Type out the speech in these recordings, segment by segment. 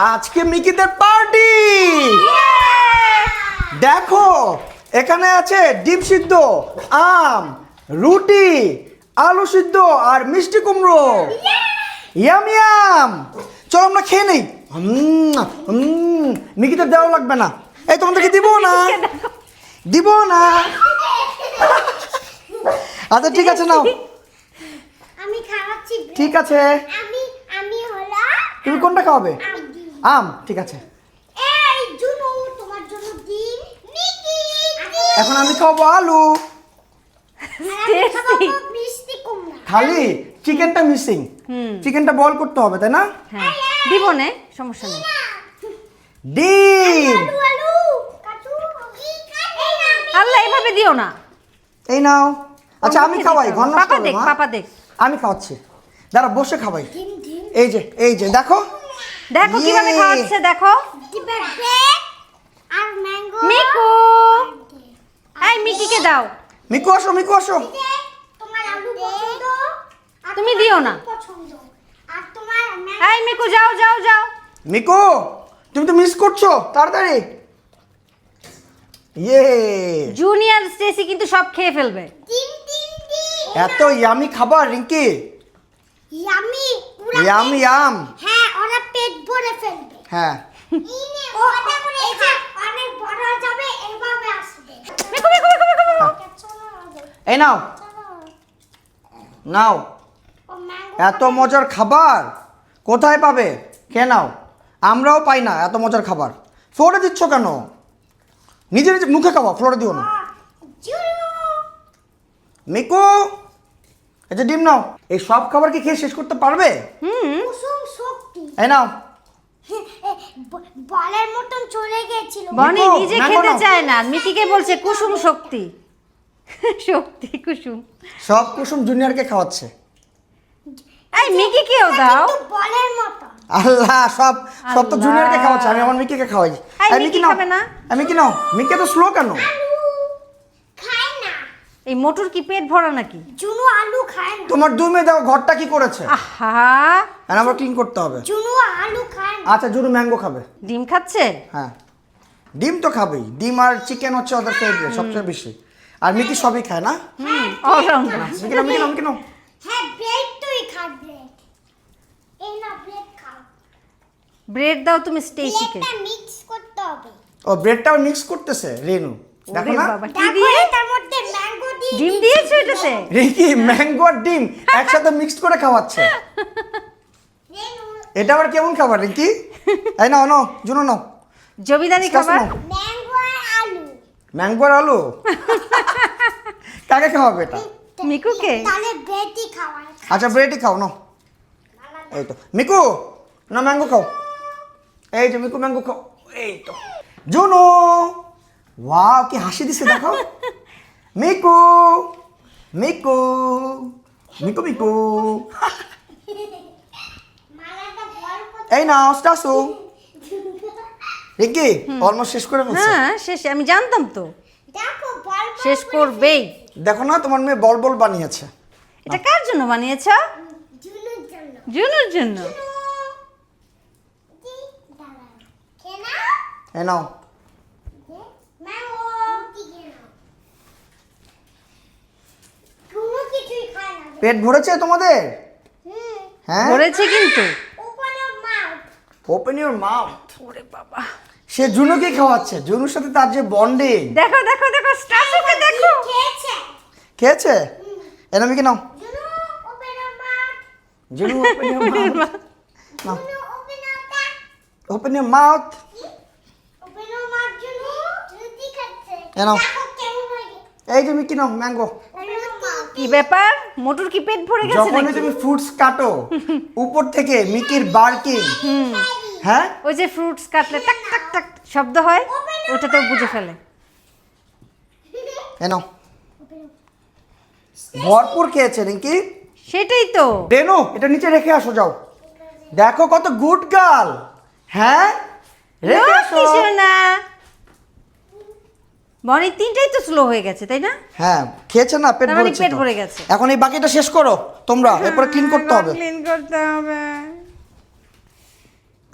আজকে মিকিদের পার্টি। দেখো এখানে আছে ডিম সিদ্ধ, আম, রুটি, আলু সিদ্ধ আর মিষ্টি কুমড়ো। Yam yam. চলো আমরা খেয়ে নেই। মিকিদের দেওয়া লাগবে না। এই তোমাদেরকে দিব না, দিব না। আচ্ছা ঠিক আছে নাও, আমি খাওয়াচ্ছি। ঠিক আছে। আমি হলো তুমি কোনটা খাওয়াবে? আম, ঠিক আছে। এই জুনু তোমার জন্য ডিম, মিকি এখন আমি খাবো আলু। টেস্টি মিষ্টি কুমড়া। খালি চিকেনটা মিসিং। চিকেনটা বল করতে হবে তাই না? হ্যাঁ দিব না, সমস্যা নেই। ডিম। আলু আলু কাটু। এই না আল্লাহ এইভাবে দিও না। এই নাও। আচ্ছা আমি খাওয়াই, ঘন নষ্ট পাপা হবে, দেখ, মা। পাপা দেখ। আমি খাওয়াচ্ছি, দাঁড়া বসে খাওয়াই। ডিম ডিম এই যে দেখো দেখো কিভাবে ইয়ে। খাওয়াচ্ছে, দেখো। দিবে ব্রেড আর ম্যাঙ্গো। মিকু, এই মিকিকে দাও। মিকু আসো, মিকু আসো। তোমার আলু পছন্দ আর তুমি তোমার দিও ডিম না। পছন্দ আর তোমার এই মিকু যাও যাও যাও। মিকু তুমি তো মিস করছো, তাড়াতাড়ি। ইয়ে, জুনিয়র স্টেসি কিন্তু সব খেয়ে ফেলবে। ডিম ডিম ডিম এত ইয়ামি খাবার রিঙ্কি। ইয়ামি পুরো ইয়াম ইয়াম। হ্যাঁ ওরা পেট ভরে ফেলবে। হ্যাঁ ওটা করে অনেক বড় হয়ে যাবে, এভাবে আসবে। Miku Miku Miku Miku Miku. এই নাও নাও। এত মজার খাবার কোথায় পাবে? খেয়ে নাও। আমরাও পাই না এত মজার খাবার। ফ্লোরে দিচ্ছ কেন? নিজে নিজে মুখে খাওয়া, ফ্লোরে দিও না। মিকু এই যে ডিম নাও। এই সব খাবার কি খেয়ে শেষ করতে পারবে? কুসুম শক্তি এই নাও। বলের মতন চলে গেছিল। বনি মিকু, নিজে ম্যাঙ্গো খেতে নাও। চায় না, মিকিকে বলছে কুসুম শক্তি। শক্তি কুসুম। সব কুসুম জুনিয়রকে খাওয়াচ্ছে। এই মিকিকেও দাও। কিন্তু বলের মতন। আল্লাহ, সব সব তো আল্লাহ। জুনিয়রকে খাওয়াচ্ছে, আমি আমার মিকিকে খাওয়াই। এই এই মিকি মিকি নাও। খাবে না? এই মিকি নাও। মিকি তো স্লো কেন? আলু খায় না। এই মোটর কি পেট ভরা নাকি? জুনু আলু খায় না। তোমার দুই মেয়ে দেখো ঘরটা কি করেছে। আহা, আর আবার ক্লিন করতে হবে। জুনু আলু খায় না। আচ্ছা জুনু ম্যাঙ্গো খাবে। ডিম খাচ্ছে। হ্যাঁ ডিম তো খাবেই। ডিম আর চিকেন হচ্ছে ওদের ফেভারিট সবচেয়ে বেশি। আর মিকি সবই খায় না? অলরাউন্ডার। মিকি নাও, মিকি নাও, মিকি নাও। হ্যাঁ ব্রেড তুই খা ব্রেড। এই না ব্রেড খাও। ব্রেড দাও তুমি স্টেসিকে। ব্রেডটা মিক্স করতে হবে। ও ব্রেডটাও মিক্স করতেছে রেনু, দেখো ওরে না? বাবা, কি দেখো দিয়ে? এটার মধ্যে ম্যাঙ্গো দিয়ে ডিম দিয়েছো এটাতে? রিকি ম্যাঙ্গো আর ডিম একসাথে মিক্সড করে খাওয়াচ্ছে। রেনু এটা আবার কেমন খাবার রিকি? এই নাও নাও জুনু নাও। জমিদারি Discuss খাবার। নাও। ম্যাঙ্গো আর আলু। ম্যাঙ্গো আর আলু। কাকে খাওয়াবে এটা? মিকুকে। তাহলে ব্রেডই খাওয়াই। আচ্ছা ব্রেডই খাও নাও। এই তো মিকু না ম্যাঙ্গো খাও। এই যে মিকু ম্যাঙ্গো খাও। এই তো জুনু, ওয়াও কি হাসি দিছে দেখো। Miku Miku Miku Miku. মালাটা বল করতে। এই নাও স্টাসু। রিকি অলমোস্ট শেষ করে ফেলছে। হ্যাঁ শেষ, আমি জানতাম তো দেখো বল শেষ করবেই। দেখো না তোমার মেয়ে বল বল বানিয়েছে। এটা কার জন্য বানিয়েছ? জুনুর জন্য। জুনুর জন্য। এই নাও। পেট ভরেছে তোমাদের? হ্যাঁ করেছে কিন্তু। Open your mouth. ওরে বাবা, সে জুনুকে খাওয়াচ্ছে, জুনুর সাথে তার যে বন্ডিং। দেখো দেখো দেখো স্টাসুকে দেখো। খেয়েছে? এনা মিকি নাও। Junu open your mouth. Now open your mouth. এ নাও। এই যে মিকি নাও ম্যাঙ্গো। কি ব্যাপার, মোটর কি পেট ভরে গেছে যখনই নাকি? তুমি ফ্রুটস কাটো উপর থেকে মিকির বার্কিং। হ্যাঁ ওই যে ফ্রুটস কাটলে টাক টাক টাক শব্দ হয়, ওটা তো বুঝে ফেলে। এ নাও। ভরপুর খেয়েছে নাকি? সেটাই তো। রেনু এটা নিচে রেখে আসো যাও। দেখো কত গুড গার্ল। হ্যাঁ রেখে আসো। কিছু না, বনি তিনটাই তো স্লো হয়ে গেছে তাই না? হ্যাঁ খেয়েছে না, পেট তার মানে ভরেছে পেট তো। ভরে গেছে। এখন এই বাকিটা শেষ করো তোমরা, এরপরে ক্লিন করতে হবে। ক্লিন করতে হবে।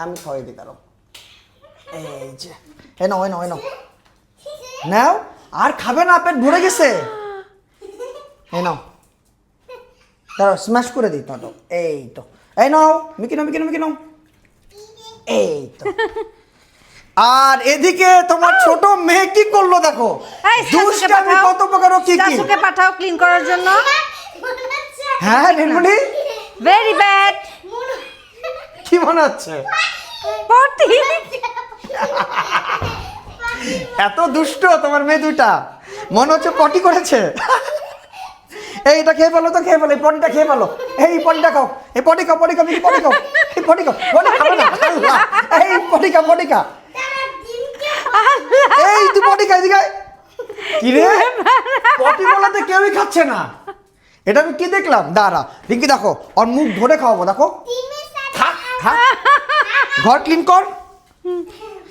আমি খাওয়াই দিই তারও। এই যে এ নাও নাও আর খাবে না, পেট ভরে গেছে। এই নাও তারও স্ম্যাশ করে দিই তারও। এই তো এই নাও মিকি নাও। এই তো আর এদিকে তোমার ছোট মেয়ে কি করলো দেখো, এই, শাশুকে দুষ্টামি পাঠাও। কত প্রকার কি কি। শাশুকে পাঠাও ক্লিন করার জন্য। হ্যাঁ রেনমণি ভেরি ব্যাড। কি মনে হচ্ছে? পটি। এত দুষ্ট তোমার মেয়ে দুটা, মনে হচ্ছে পটি করেছে। এইটা খেয়ে ফেলো, এই পটিটা খেয়ে ফেলো। এই পটিটা খাও, এই পটি খাও, মিকি পটি খাও, এই পটি খাও, পটি খাবে না। আল্লাহ, এই পটি খা। এই তুই পটি খা, এদিকে আয়। কি রে, পটি বলাতে কেউই খাচ্ছে না। এটা আমি কি দেখলাম? দাঁড়া রিঙ্কি, দেখো ওর মুখ ধরে খাওয়াবো, দেখো। খা ঘর ক্লিন কর।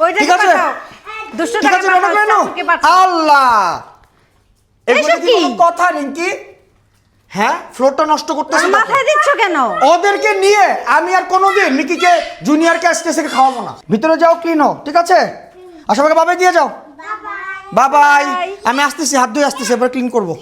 ওইটাকে ঠিক আছে। পাঠাও। দুষ্ট ঠিক আছে শাশুকে পাঠাও। আল্লাহ, এগুলো এসব কি কি? কোনো কথা রিঙ্কি? হ্যাঁ, ফ্লোরটা নষ্ট করতেছে। আর মাথায় দিচ্ছ কেন? ওদেরকে নিয়ে আমি আর কোনোদিন মিকিকে জুনিয়রকে আসতে খাওয়াবো না। ভিতরে যাও, ক্লিন হও, ঠিক আছে? আর সবাইকে বাবাই দিয়ে যাও। বাবাই। Bye. আমি আসতেছি, হাত ধুয়ে আসতেছি, এবার ক্লিন করবো।